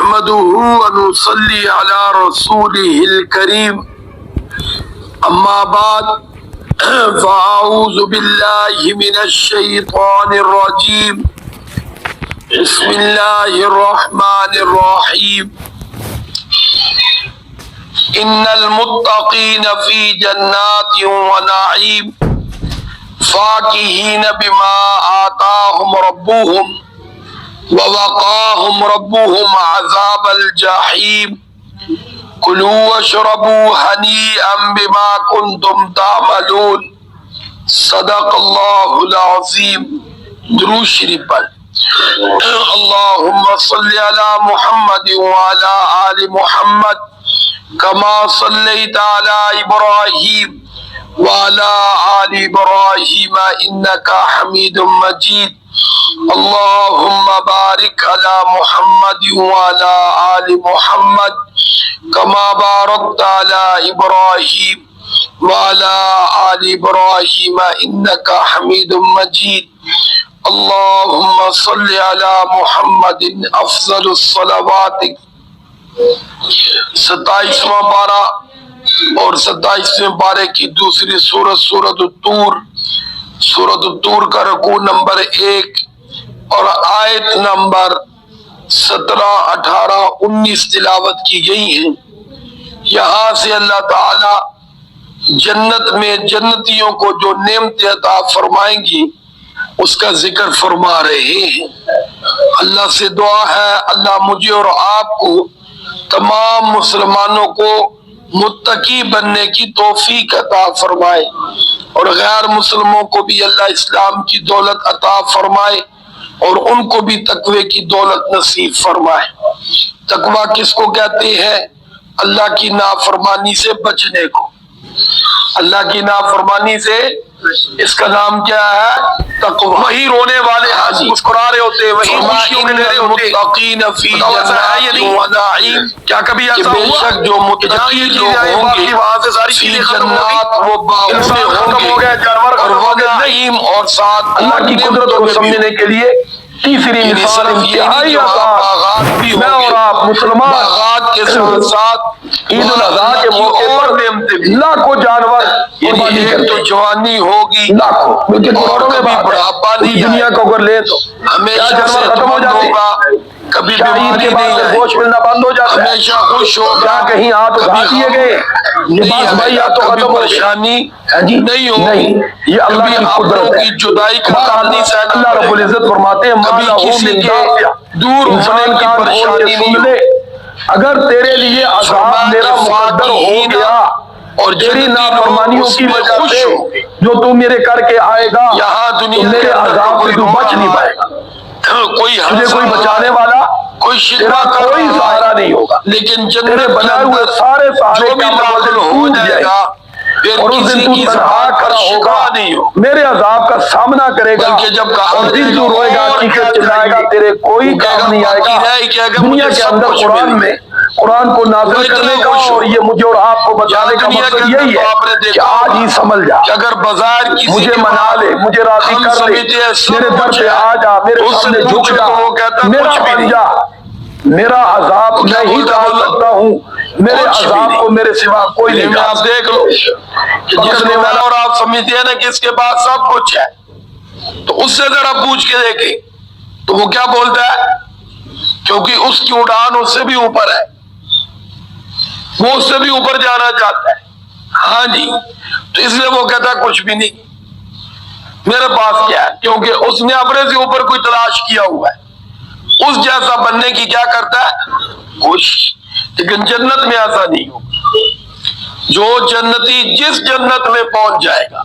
نحمده ونصلي على رسوله الكريم أما بعد فأعوذ بالله من الشيطان الرجيم بسم الله الرحمن الرحيم إن المتقين في جنات ونعيم فاكهين بما آتاهم ربهم ووقاهم ربهم عذاب الجحيم كلوا واشربوا هنيئا بما كنتم تعملون صدق الله العظيم. درود شریف پر اللهم صل على محمد وعلى آل محمد كما صليت على إبراهيم وعلى آل إبراهيم إنك حميد مجيد. اللهم بارك على محمد وعلى آل محمد كما باركت على إبراهيم وعلى آل إبراهيم إنك حميد مجيد. اللهم صل على محمد افضل الصلوات. 27واں پارہ اور 27ویں پارے کی دوسری سورت سورت الطور. سورت الطور کا رکوع نمبر 1 اور آیت نمبر 17، 18، 19 تلاوت کی گئی ہیں. یہاں سے اللہ تعالی جنت میں جنتیوں کو جو نعمتیں عطا فرمائیں گی اس کا ذکر فرما رہے ہیں. اللہ سے دعا ہے اللہ مجھے اور آپ کو تمام مسلمانوں کو متقی بننے کی توفیق عطا فرمائے اور غیر مسلموں کو بھی اللہ اسلام کی دولت عطا فرمائے اور ان کو بھی تقوی کی دولت نصیب فرمائے. تقوی کس کو کہتے ہیں؟ اللہ کی نافرمانی سے بچنے کو. اللہ کی نافرمانی سے اس کا نام کیا ہے؟ تقوی. وہی رونے والے حاجی مسکرا رہے ہوتے، وہی خوشیوں میں لے رہے ہوتے. متقین فی جنات ونعیم. کیا کبھی ایسا ہوا؟ بے شک جو متقی لوگ ہوں گے فی جنات وہ باغوں میں ہوں گے اور ونعیم اور ساتھ اللہ کی قدرت کو سمجھنے کے لیے تیسری مثال انتہائی آسان. میں اور آپ مسلمان باغات کے ساتھ ساتھ عید الاضحیٰ کے موقع پر لاکھوں جانور قربانی ایک کرتے تو ہیں. جوانی ہوگی لاکھوں بلکہ کروڑوں میں کبھی بات بڑھاپا ہے. نہیں دنیا کو اگر لے تو ہمیشہ جانور ختم ہو جاتے ہوگا، ہیں. کبھی کیا عید بیماری کے بعد نہیں سے آئے، گوشت ملنا بند ہو جاتا ہے؟ ہمیشہ خوش ہوگا. کیا کہیں ہاتھ اٹھا دیے گئے لباس بھائی تو کبھی ختم ہو گئے؟ پریشانی جی نہیں ہوگی. نہیں، یہ اللہ کبھی کی اپنوں قدرت ہے. کی جدائی کا غم نہیں سہنا اللہ رب پڑے. العزت فرماتے ہیں کبھی مَا لَهُ کسی مِن کے دافع. دور ہونے انسان کی کان کھول کے پریشانی نہیں سن لے، اگر تیرے لیے عذاب میرا مقدر ہو گیا اور تیری جنتی نافرمانیوں لوگ اس کی میں وجہ خوش سے ہوں گے. جو تو میرے کر کے آئے گا یہاں تو دنیا میرے کے اندر عذاب سے تو بچ نہیں پائے گا. کوئی تجھے کوئی بچانے والا کوئی تیرا شکوہ کر کوئی رہا سہارا ہے، نہیں ہوگا. لیکن تیرے جنت کے بنائے ہوئے اندر سارے سہارے جو بھی قیامت والے داخل ہو ٹوٹ جائے جائیں گا پھر اور اس کسی دن تو کی تنہا زبان پر کھڑا ہوگا، شکوہ نہیں ہوگا. میرے عذاب کا سامنا کرے گا بلکہ جب کہا اور دن جائے تو گا روئے گا اور چیخے کیا چلائے گا چاہیے، تیرے کوئی وہ کہے کام گا نہیں آئے باقی گا. رہ کہے گا دنیا مجھے کے سب اندر کچھ قرآن مل میں گیا. قرآن کو وہ نازل اتنا کرنے کا خوش اور ہو. یہ مجھے اور آپ کو یہاں بتانے کا دنیا کے مقصد اندر یہی تو ہے آپ نے کہ دیکھا آج ہوگا ہی سمجھ جا، کہ اگر بازار کسی مجھے کے منا پاس لے، مجھے راضی ہم کر لے، سمجھتے ہیں سب میرے در کچھ پہ ہے، آ جا، میرے اس سے سامنے جھک پوچھو جا، تو وہ کہتا میرا کچھ بھی بن نہیں. جا، میرا عذاب وہ کیا میں ہی بولتا ٹال بولو؟ سکتا ہوں، میرے کچھ بھی عذاب نہیں. کو میرے سوا کوئی نہیں میں ٹال آپ دیکھ لو کہ جس پکڑنے میں والا اور آپ سمجھتے ہیں نا کہ اس کے پاس سب کچھ ہے، تو اس سے ذرا پوچھ کے دیکھیں تو وہ کیا بولتا ہے؟ کیونکہ اس کی اڑان اس سے بھی اوپر ہے، وہ اس سے بھی اوپر جانا چاہتا ہے. ہاں جی، تو اس لیے وہ کہتا ہے کچھ بھی نہیں میرے پاس کیا ہے، کیونکہ اس نے اپنے سے اوپر کوئی تلاش کیا ہوا ہے. اس جیسا بننے کی کیا کرتا ہے؟ کوشش. لیکن جنت میں ایسا نہیں ہوگا. جو جنتی جس جنت میں پہنچ جائے گا،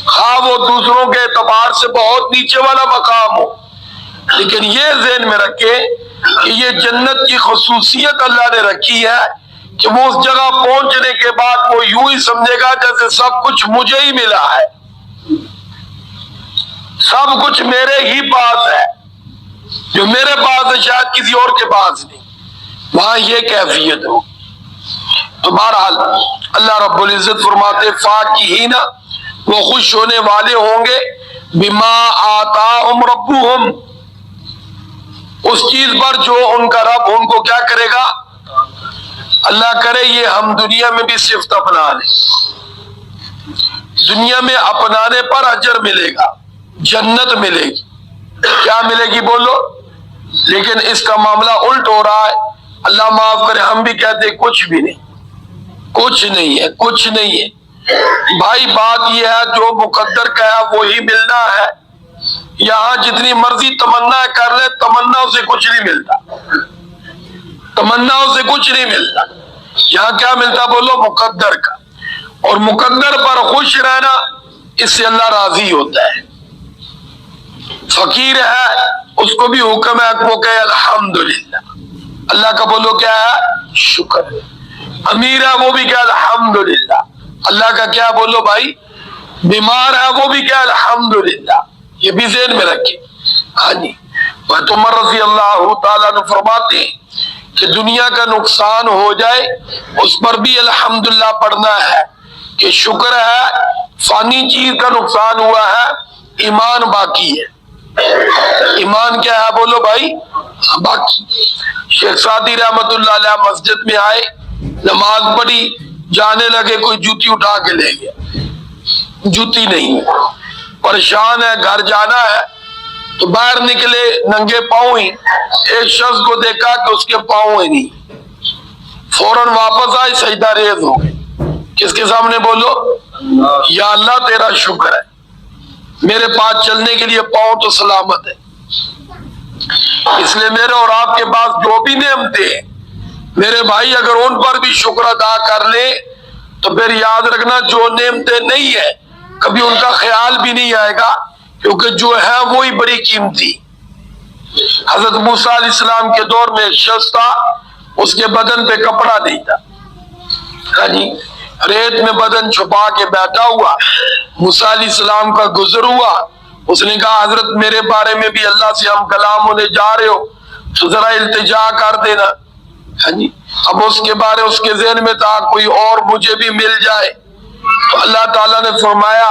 خواہ وہ دوسروں کے اعتبار سے بہت نیچے والا مقام ہو، لیکن یہ ذہن میں رکھے کہ یہ جنت کی خصوصیت اللہ نے رکھی ہے کہ وہ اس جگہ پہنچنے کے بعد وہ یوں ہی سمجھے گا جیسے سب کچھ مجھے ہی ملا ہے، سب کچھ میرے ہی پاس ہے، جو میرے پاس ہے شاید کسی اور کے پاس نہیں. وہاں یہ کیفیت ہو. تو بہرحال اللہ رب العزت فرماتے فاکہین، وہ خوش ہونے والے ہوں گے بما آتاہم ربہم، اس چیز پر جو ان کا رب ان کو کیا کرے گا؟ اللہ کرے یہ ہم دنیا میں بھی صفت اپنا لیں، دنیا میں اپنانے پر اجر ملے گا، جنت ملے گی، کیا ملے گی بولو؟ لیکن اس کا معاملہ الٹ ہو رہا ہے، اللہ معاف کرے ہم بھی کہتے ہیں کچھ بھی نہیں، کچھ نہیں ہے، کچھ نہیں ہے۔ بھائی بات یہ ہے جو مقدر کا ہے وہی ملنا ہے، یہاں جتنی مرضی تمنا کر لے تمناؤں سے کچھ نہیں ملتا، تمناؤں سے کچھ نہیں ملتا، یہاں کیا ملتا بولو؟ مقدر کا، اور مقدر پر خوش رہنا اس سے اللہ راضی ہوتا ہے۔ فقیر ہے اس کو بھی حکم ہے وہ کہے الحمدللہ، اللہ کا بولو کیا ہے؟ شکر۔ امیر ہے وہ بھی کیا؟ الحمدللہ، اللہ کا کیا بولو بھائی؟ بیمار ہے وہ بھی کیا؟ الحمدللہ، یہ بھی ذہن میں رکھے۔ ہاں جی، حضرت عمر رضی اللہ تعالیٰ نے فرماتے ہیں کہ دنیا کا نقصان ہو جائے اس پر بھی الحمدللہ پڑھنا ہے کہ شکر ہے فانی چیز کا نقصان ہوا ہے، ایمان باقی ہے۔ ایمان کیا ہے بولو بھائی؟ باقی۔ شیخ سعدی رحمت اللہ علیہ مسجد میں آئے، نماز پڑھی، جانے لگے، کوئی جوتی اٹھا کے لے گیا، جوتی نہیں، پریشان ہے، گھر جانا ہے، تو باہر نکلے ننگے پاؤں ہی، ایک شخص کو دیکھا کہ اس کے پاؤں ہی نہیں، فوراً واپس آئے، سجدہ ریز ہو گئے، کس کے سامنے بولو؟ یا اللہ تیرا شکر ہے میرے پاس چلنے کے لیے پاؤں تو سلامت ہے، اس لیے میرے اور آپ کے پاس جو بھی نعمتیں ہیں میرے بھائی اگر ان پر بھی شکر ادا کر لے تو پھر یاد رکھنا جو نعمتیں نہیں ہیں کبھی ان کا خیال بھی نہیں آئے گا، کیونکہ جو ہے وہی بڑی قیمتی۔ حضرت موسیٰ علیہ السلام کے دور میں ایک شخص تھا، اس کے بدن پہ کپڑا نہیں تھا، ہاں جی، ریت میں بدن چھپا کے بیٹھا ہوا، موسیٰ علیہ السلام کا گزر ہوا، اس نے کہا حضرت میرے بارے میں بھی اللہ سے ہم کلام ہونے جا رہے ہو تو ذرا التجا کر دینا، ہاں جی۔ اب اس کے بارے اس کے ذہن میں تھا کوئی اور مجھے بھی مل جائے، تو اللہ تعالیٰ نے فرمایا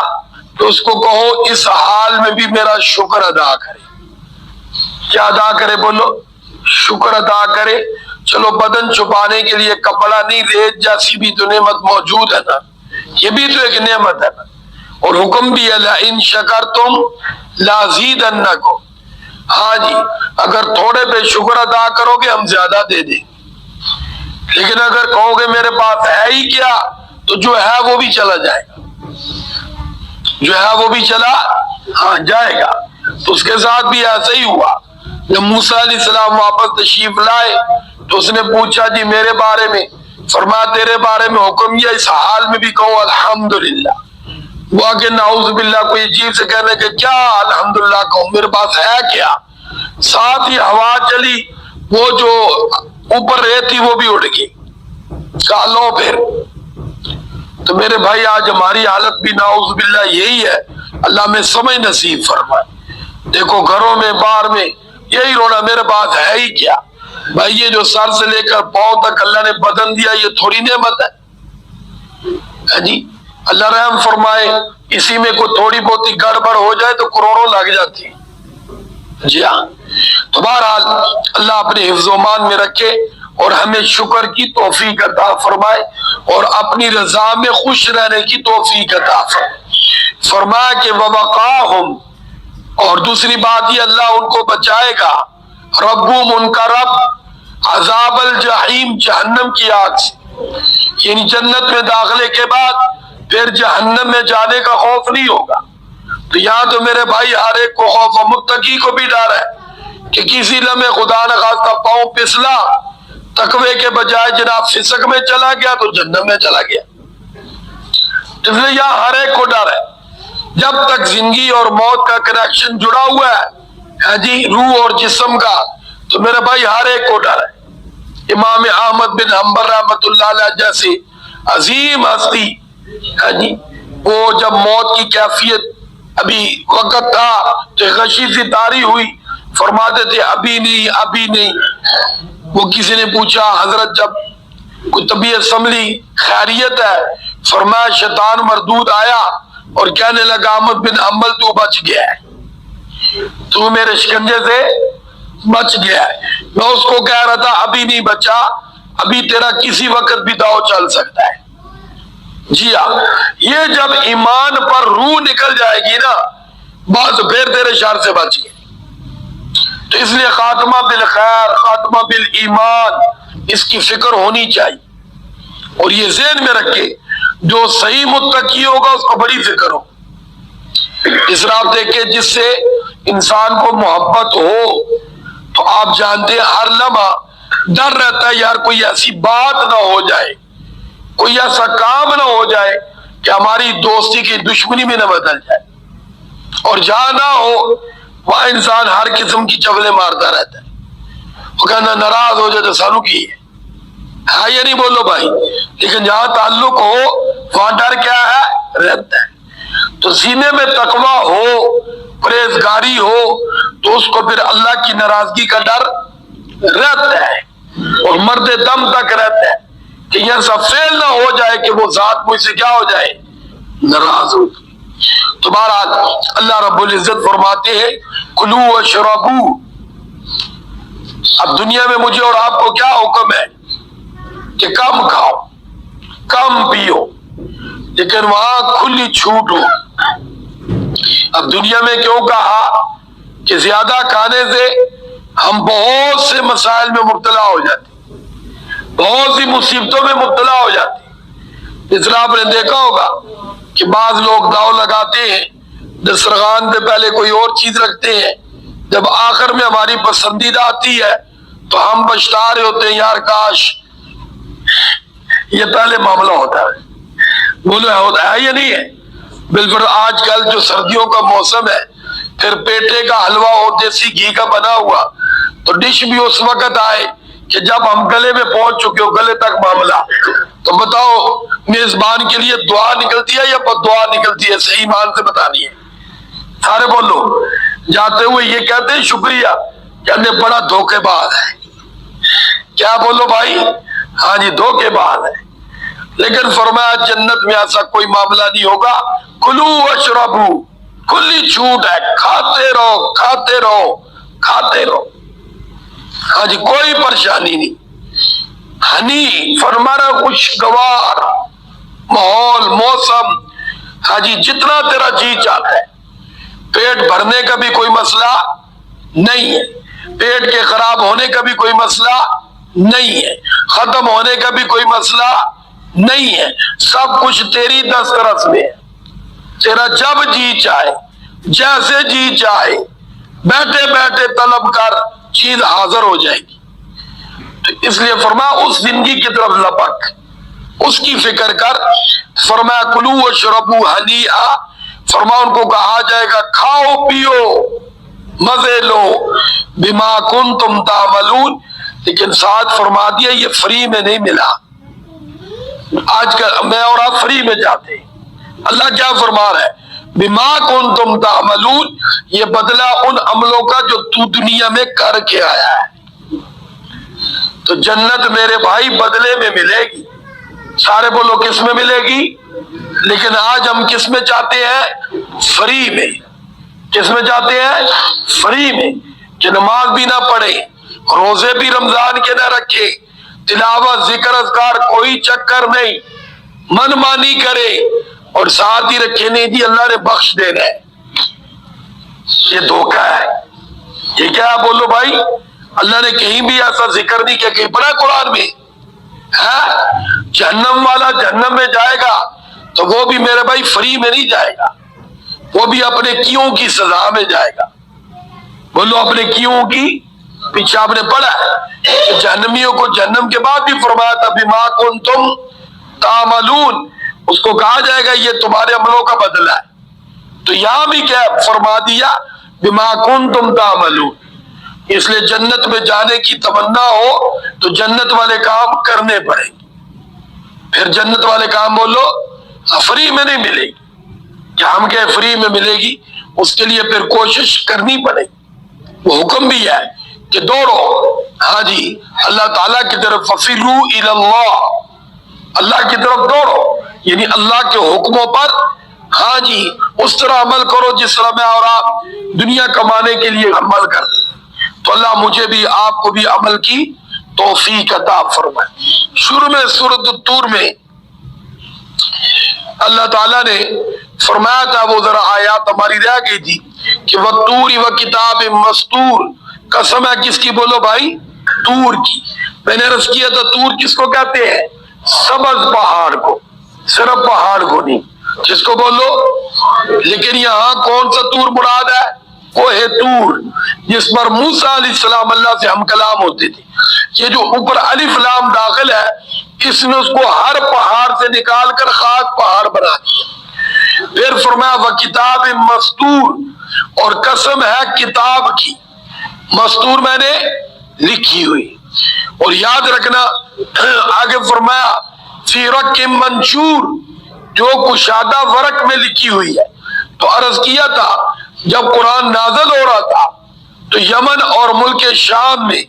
کہ اس کو کہو اس حال میں بھی میرا شکر ادا کرے۔ کیا ادا کرے بولو؟ شکر ادا کرے۔ چلو بدن چھپانے کے لیے کپڑا نہیں، ریت جیسی بھی تو نعمت موجود ہے نا، یہ بھی تو ایک نعمت ہے نا، اور حکم بھی ہے لَإِن شَكَرْتُمْ لَأَزِيدَنَّكُمْ، ہاں جی، اگر تھوڑے پہ شکر ادا کرو گے ہم زیادہ دے دیں، لیکن اگر کہو گے میرے پاس ہے ہی کیا تو جو ہے وہ بھی چلا جائے گا، جو ہے وہ بھی چلا ہاں جائے گا۔ تو اس کے ساتھ بھی ایسا ہی ہوا، جب موسیٰ علیہ السلام واپس تشریف لائے تو اس نے پوچھا جی میرے بارے میں، فرمایا تیرے بارے میں حکم یہ اس حال میں بھی کہو الحمدللہ۔ وہ کہ نعوذ باللہ کوئی عجیب سے کہنے کہ کیا الحمدللہ کہوں، میرے پاس ہے کیا؟ ساتھ ہی ہوا چلی، وہ جو اوپر رہتی وہ بھی اڑ گئی، کہا لو پھر۔ تو میرے بھائی آج ہماری حالت بھی نعوذ باللہ یہی ہے، اللہ میں سمجھ نصیب فرمائے۔ دیکھو گھروں میں باہر میں یہی رونا میرے پاس ہے ہی کیا۔ بھائی یہ جو سر سے لے کر پاؤں تک اللہ نے بدن دیا یہ تھوڑی نعمت ہے جی، اللہ رحم فرمائے، اسی میں کوئی تھوڑی بہت گڑبڑ ہو جائے تو کروڑوں لگ جاتی ہیں۔ جی ہاں، تو بہرحال اللہ اپنے حفظ و امان میں رکھے اور ہمیں شکر کی توفیق عطا فرمائے اور اپنی رضا میں خوش رہنے کی توفیق عطا فرمائے۔ فرمایا کہ وَوَقَاهُمْ، اور دوسری بات یہ اللہ ان کو بچائے گا، ربهم ان کا رب، عذاب الجحیم، جہنم کی آگ سے، یعنی جنت میں داخلے کے بعد پھر جہنم میں جانے کا خوف نہیں ہوگا۔ تو یہاں تو میرے بھائی ہر ایک کو خوف و متقی کو بھی ڈر ہے کہ کسی لمحے خدا نخواستہ پاؤں پسلا، تقوی کے بجائے جناب فسق میں چلا گیا تو جہنم میں چلا گیا۔ اس لیے یہاں ہر ایک کو ڈر ہے، جب تک زندگی اور موت کا کنیکشن جڑا ہوا ہے جی، روح اور جسم کا، تو میرے بھائی ہر ایک کو ڈر ہے۔ امام احمد بن حنبل رحمت اللہ علیہ جیسی عظیم ہستی ہے جی، وہ جب موت کی کیفیت ابھی وقت تھا تو غشی سی طاری ہوئی، فرماتے تھے ابھی نہیں ابھی نہیں۔ وہ کسی نے پوچھا حضرت جب کوئی طبیعت سنبھلی خیریت ہے؟ فرمایا شیطان مردود آیا اور کہنے لگا احمد بن حنبل تو بچ گیا ہے، تو میرے شکنجے سے بچ گیا ہے۔ میں اس کو کہہ رہا تھا ابھی نہیں بچا، ابھی تیرا کسی وقت بھی داؤ چل سکتا ہے۔ جی ہاں، یہ جب ایمان پر روح نکل جائے گی نا بس پھر تیرے شر سے بچ گئے۔ تو اس لیے خاتمہ بالخیر، خاتمہ بالایمان، اس کی فکر ہونی چاہیے، اور یہ ذہن میں رکھے جو صحیح متقی ہوگا اس کو بڑی فکر ہو۔ اس طرح آپ دیکھیں جس سے انسان کو محبت ہو تو آپ جانتے ہیں ہر لمحہ ڈر رہتا ہے یار کوئی ایسی بات نہ ہو جائے، کوئی ایسا کام نہ ہو جائے کہ ہماری دوستی کی دشمنی میں نہ بدل جائے، اور جہاں نہ ہو وہاں انسان ہر قسم کی چغلیں مارتا رہتا ہے، وہ کہنا ناراض ہو جائے تو سانو کی ہے، ہاں یہ نہیں بولو بھائی، لیکن جہاں تعلق ہو وہاں ڈر کیا ہے رہتا ہے۔ تو سینے میں تقویٰ ہو، پرہیزگاری ہو تو اس کو پھر اللہ کی ناراضگی کا ڈر رہتا ہے، اور مرد دم تک رہتا ہے کہ یہ سب فیل نہ ہو جائے کہ وہ ذات مجھ سے کیا ہو جائے ناراض ہو۔ تو بہرحال اللہ رب العزت فرماتے ہیں کلوا واشربوا، اب دنیا میں مجھے اور آپ کو کیا حکم ہے کہ کم کھاؤ کم پیو، لیکن وہاں کھلی چھوٹ ہو۔ اب دنیا میں کیوں کہا کہ زیادہ کھانے سے ہم بہت سے مسائل میں مبتلا ہو جاتے، بہت سی مصیبتوں میں مبتلا ہو جاتے۔ اس طرح آپ نے دیکھا ہوگا کہ بعض لوگ داؤ لگاتے ہیں، دسترخوان پہ پہلے کوئی اور چیز رکھتے ہیں، جب آخر میں ہماری پسندیدہ آتی ہے تو ہم پچھتا رہے ہوتے ہیں یار کاش یہ پہلے معاملہ ہوتا ہے۔ بولو ہوتا ہے یا نہیں ہے؟ بالکل آج کل جو سردیوں کا موسم ہے پھر پیٹے کا حلوہ ہو دیسی گھی کا بنا ہوا تو ڈش بھی اس وقت آئے کہ جب ہم گلے میں پہنچ چکے ہو، گلے تک معاملہ، تو بتاؤ میزبان کے لیے دعا نکلتی ہے یا بد دعا نکلتی ہے؟ صحیح ایمان سے بتانی ہے، سارے بولو۔ جاتے ہوئے یہ کہتے ہیں شکریہ، کہتے بڑا دھوکے باز ہے، کیا بولو بھائی؟ ہاں جی دھوکے باز ہے۔ لیکن فرمایا جنت میں ایسا کوئی معاملہ نہیں ہوگا، کلو واشربو، کھلی چھوٹ ہے، کھاتے رہو کھاتے رہو کھاتے رہو، ہاں جی کوئی پریشانی نہیں۔ ہنی فرمانا خوشگوار ماحول موسم، ہاں جی جتنا تیرا جی چاہتا ہے، پیٹ بھرنے کا بھی کوئی مسئلہ نہیں ہے، پیٹ کے خراب ہونے کا بھی کوئی مسئلہ نہیں ہے، ختم ہونے کا بھی کوئی مسئلہ نہیں ہے، سب کچھ تیری دسترس میں ہے۔ تیرا جب جی چاہے جیسے جی چاہے بیٹھے بیٹھے طلب کر، چیز حاضر ہو جائے گی۔ تو اس لیے فرمایا اس زندگی کی طرف لپک، اس کی فکر کر۔ فرمایا کلو واشربوا ہنیئا، فرمایا ان کو کہا جائے گا کھاؤ پیو مزے لو، بما کنتم تعملون، لیکن ساتھ فرما دیا یہ فری میں نہیں ملا۔ آج کل میں اور آپ فری میں جاتے ہیں، اللہ کیا فرما رہا ہے؟ بما کنتم تعملون، یہ بدلہ ان عملوں کا جو تو دنیا میں کر کے آیا ہے۔ تو جنت میرے بھائی بدلے میں ملے گی، سارے بولو کس میں ملے گی؟ لیکن آج ہم کس میں چاہتے ہیں؟ فری میں۔ کس میں چاہتے ہیں؟ فری میں، کہ نماز بھی نہ پڑھے، روزے بھی رمضان کے نہ رکھے، تلاوت ذکر اذکار کوئی چکر نہیں، من مانی کرے، اور ساتھ ہی رکھے نہیں جی اللہ نے بخش دینا ہے۔ یہ دھوکہ ہے، یہ کیا بولو بھائی؟ اللہ نے کہیں بھی ایسا ذکر نہیں کیا، کہیں پڑھا قرآن میں؟ جہنم والا جہنم میں جائے گا تو وہ بھی میرے بھائی فری میں نہیں جائے گا، وہ بھی اپنے کیوں کی سزا میں جائے گا۔ بولو اپنے کیوں کی، پیچھے آپ نے پڑھا ہے کہ جہنمیوں کو جہنم کے بعد بھی فرمایا تھا بما کنتم تعملون، اس کو کہا جائے گا یہ تمہارے عملوں کا بدلہ ہے۔ تو یہاں بھی کیا فرما دیا؟ بما کنتم تعملون۔ اس لیے جنت میں جانے کی تمنا ہو تو جنت والے کام کرنے پڑیں گے، پھر جنت والے کام بولو فری میں نہیں ملے گی، کیا ہم کہ فری میں ملے گی؟ اس کے لیے پھر کوشش کرنی پڑے گی۔ وہ حکم بھی ہے کہ دوڑو، ہاں جی اللہ تعالیٰ کی طرف، ففروا الی اللہ، اللہ کی طرف دوڑو، یعنی اللہ کے حکموں پر ہاں جی اس طرح عمل کرو جس طرح میں اور آپ دنیا کمانے کے لیے عمل کرتے۔ تو اللہ مجھے بھی آپ کو بھی عمل کی توفیق عطا فرمائے۔ شروع میں سورۃ الطور میں اللہ تعالیٰ نے فرمایا تھا، وہ ذرا آیات ہماری رہ گئی تھی کہ وَالطُّورِ وَكِتَابٍ مَّسْطُورٍ، قسم ہے کس کی بولو بھائی؟ طور کی۔ میں نے عرض کیا تھا طور کس کو کہتے ہیں؟ سبز پہاڑ کو، صرف پہاڑ کو نہیں، کس کو بولو؟ لیکن یہاں کون سا طور مراد ہے؟ کوہ طور، جس پر موسیٰ علیہ السلام اللہ سے ہم کلام ہوتے تھے۔ یہ جو اوپر الف لام داخل ہے، اس نے اس کو ہر پہاڑ سے نکال کر خاص پہاڑ بنا دیا۔ پھر فرمایا وَكِتَابٍ مَّسْطُورٍ، اور قسم ہے کتاب کی، مستور میں نے لکھی ہوئی۔ اور یاد رکھنا آگے فرمایا فی رق منشور، جو کشادہ ورق میں لکھی ہوئی ہے۔ تو عرض کیا تھا جب قرآن نازل ہو رہا تھا تو یمن اور ملک شام میں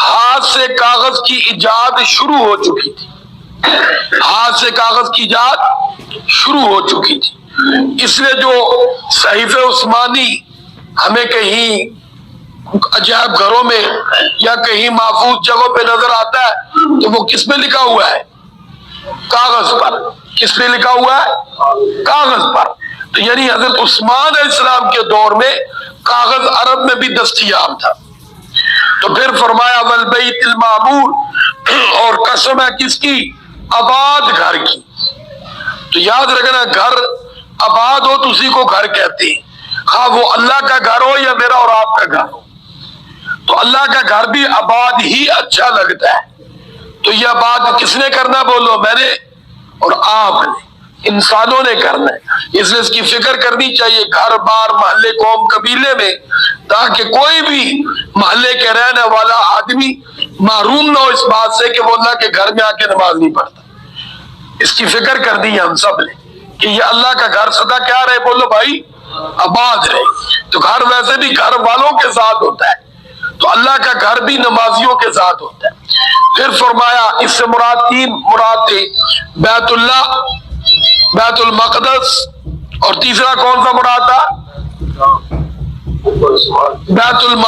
ہاتھ سے کاغذ کی ایجاد شروع ہو چکی تھی، ہاتھ سے کاغذ کی ایجاد شروع ہو چکی تھی۔ اس لیے جو صحیفہ عثمانی ہمیں کہیں عجائب گھروں میں یا کہیں محفوظ جگہوں پہ نظر آتا ہے تو وہ کس پہ لکھا ہوا ہے؟ کاغذ پر۔ کس پہ لکھا ہوا ہے؟ کاغذ پر۔ تو یعنی حضرت عثمان علیہ السلام کے دور میں کاغذ عرب میں بھی دستیاب تھا۔ تو پھر فرمایا والبیت المعمور، اور قسم ہے کس کی؟ آباد گھر کی۔ تو یاد رکھنا گھر آباد ہو تو اسی کو گھر کہتے ہیں، ہاں وہ اللہ کا گھر ہو یا میرا اور آپ کا گھر ہو۔ تو اللہ کا گھر بھی آباد ہی اچھا لگتا ہے۔ تو یہ آباد کس نے کرنا بولو؟ میں نے اور آپ نے، انسانوں نے کرنا ہے۔ اس لیے اس کی فکر کرنی چاہیے گھر بار محلے قوم قبیلے میں، تاکہ کوئی بھی محلے کے رہنے والا آدمی محروم نہ ہو اس بات سے کہ وہ اللہ کے گھر میں آ کے نماز نہیں پڑھتا۔ اس کی فکر کر دی ہے ہم سب نے کہ یہ اللہ کا گھر سدا کیا رہے بولو بھائی؟ آباد رہے۔ تو گھر ویسے بھی گھر والوں کے ساتھ ہوتا ہے، تو اللہ کا گھر بھی نمازیوں کے ساتھ ہوتا ہے۔ پھر فرمایا اس سے مراد تین مراد تھے، بیت اللہ، بیت المقدس، اور تیسرا کون سا مراد تھا؟ بیت المقدس۔